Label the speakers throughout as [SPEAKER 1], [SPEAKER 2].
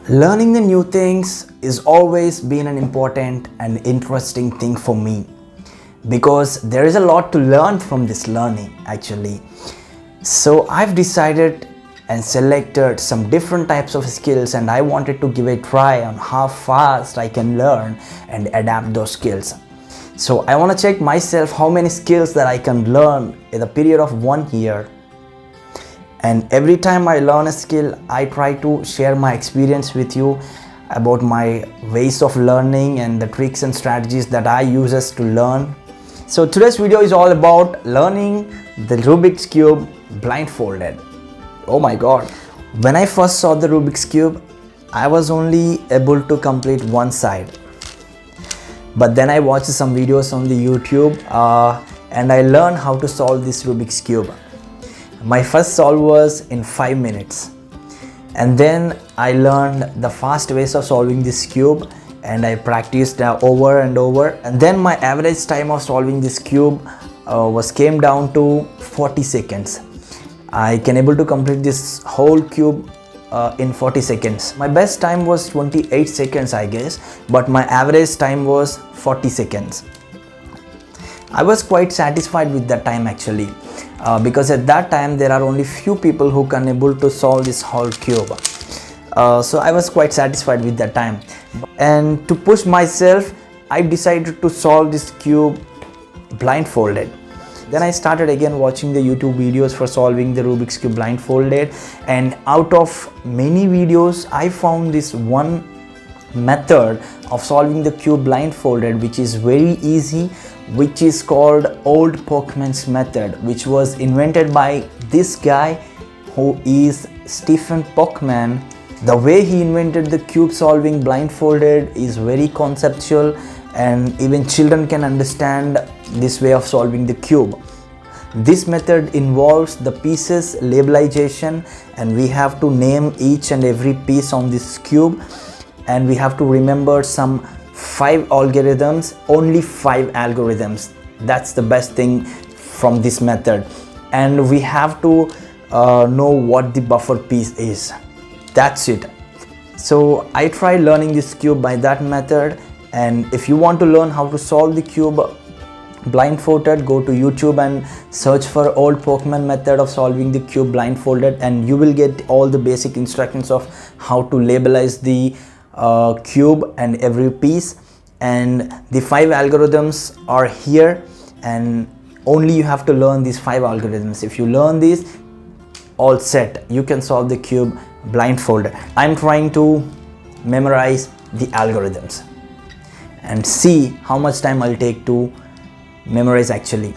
[SPEAKER 1] Learning the new things is always been an important and interesting thing for me because there is a lot to learn from this learning actually. So I've decided and selected some different types of skills, and I wanted to give a try on how fast I can learn and adapt those skills. So I want to check myself how many skills that I can learn in a period of 1 year. And every time I learn a skill, I try to share my experience with you about my ways of learning and the tricks and strategies that I use to learn. So today's video is all about learning the Rubik's Cube blindfolded. Oh my god. When I first saw the Rubik's Cube, I was only able to complete one side. But then I watched some videos on the YouTube and I learned how to solve this Rubik's Cube. My first solve was in 5 minutes, and then I learned the fast ways of solving this cube, and I practiced over and over, and then my average time of solving this cube came down to 40 seconds. I can able to complete this whole cube in 40 seconds. My best time was 28 seconds I guess, but my average time was 40 seconds. I was quite satisfied with that time actually, because at that time there are only few people who can able to solve this whole cube. So I was quite satisfied with that time, and to push myself I decided to solve this cube blindfolded. Then I started again watching the YouTube videos for solving the Rubik's Cube blindfolded, and out of many videos I found this one method of solving the cube blindfolded which is very easy, which is called old Pokemans method, which was invented by this guy who is Stephen Pokman. The way he invented the cube solving blindfolded is very conceptual, and even children can understand this way of solving the cube. This method involves the pieces labelization, and we have to name each and every piece on this cube, and we have to remember some 5 algorithms, only 5 algorithms. That's the best thing from this method. And we have to know what the buffer piece is. That's it. So I tried learning this cube by that method, and if you want to learn how to solve the cube blindfolded, go to YouTube and search for old Pokemon method of solving the cube blindfolded, and you will get all the basic instructions of how to labelize the cube and every piece, and the 5 algorithms are here, and only you have to learn these 5 algorithms. If you learn these, all set, you can solve the cube blindfolded. I'm trying to memorize the algorithms and see how much time I'll take to memorize actually.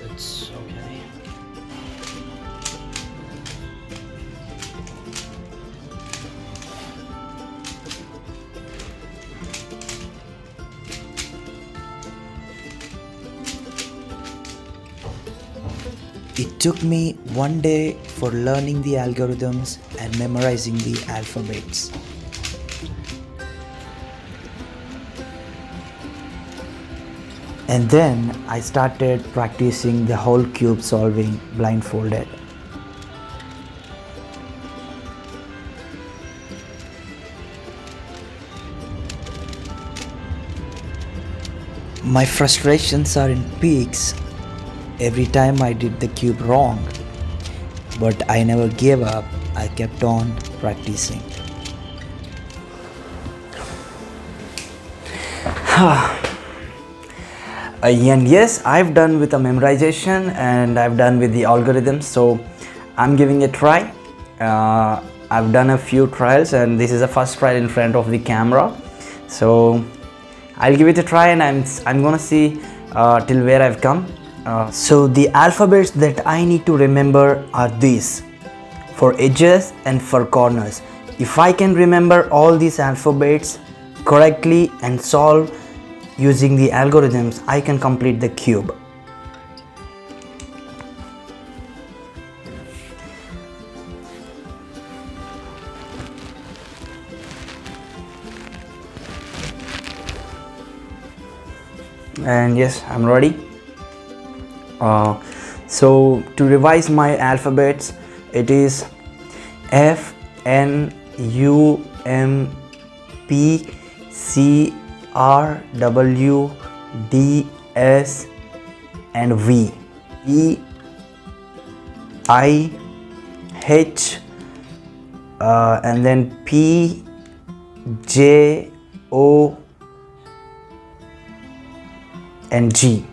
[SPEAKER 1] It's okay. It took me 1 day for learning the algorithms and memorizing the alphabets. And then I started practicing the whole cube solving blindfolded. My frustrations are in peaks every time I did the cube wrong, but I never gave up. I kept on practicing. And yes, I've done with the memorization and I've done with the algorithms, so I'm giving it a try. I've done a few trials, and this is the first trial in front of the camera, so I'll give it a try, and I'm gonna see till where I've come. So the alphabets that I need to remember are these, for edges and for corners. If I can remember all these alphabets correctly and solve using the algorithms, I can complete the cube. And yes, I'm ready. So to revise my alphabets, it is F N U M P C R W D S and V. E I H and then P J O and G,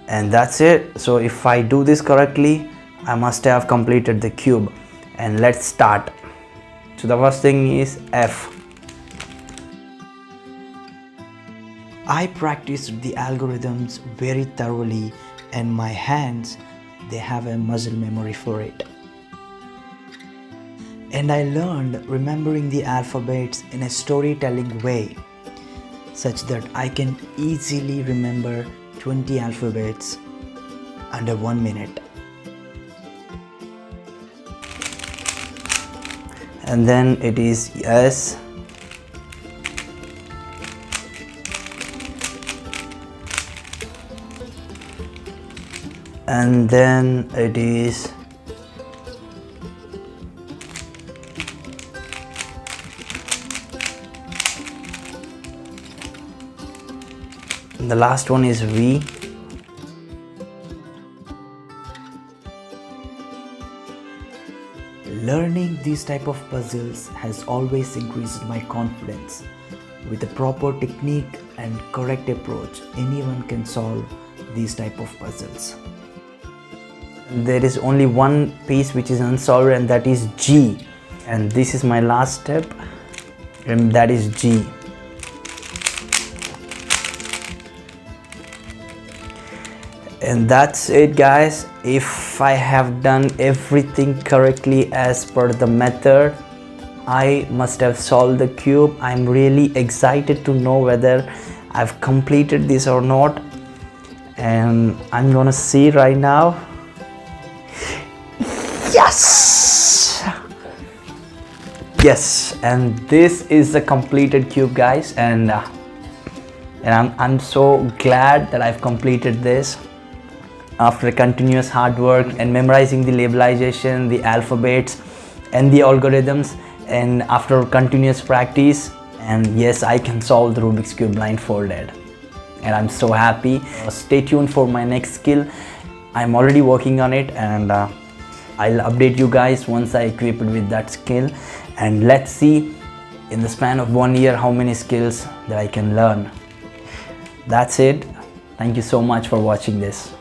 [SPEAKER 1] and that's it. So if I do this correctly, I must have completed the cube. And let's start. So the first thing is F. I practiced the algorithms very thoroughly, and my hands, they have a muscle memory for it. And I learned remembering the alphabets in a storytelling way, such that I can easily remember 20 alphabets under 1 minute. And then it is S, and then it is the last one is V. Learning these type of puzzles has always increased my confidence. With a proper technique and correct approach, anyone can solve these type of puzzles. There is only one piece which is unsolved, and that is G. And this is my last step, and that is G. And that's it, guys. If I have done everything correctly as per the method, I must have solved the cube. I'm really excited to know whether I've completed this or not, and I'm gonna see right now. Yes, and this is the completed cube, guys, and I'm so glad that I've completed this. After continuous hard work and memorizing the labelization, the alphabets and the algorithms, and after continuous practice, and yes, I can solve the Rubik's Cube blindfolded, and I'm so happy. Stay tuned for my next skill. I'm already working on it, and I'll update you guys once I equip it with that skill. And let's see in the span of 1 year how many skills that I can learn. That's it. Thank you so much for watching this.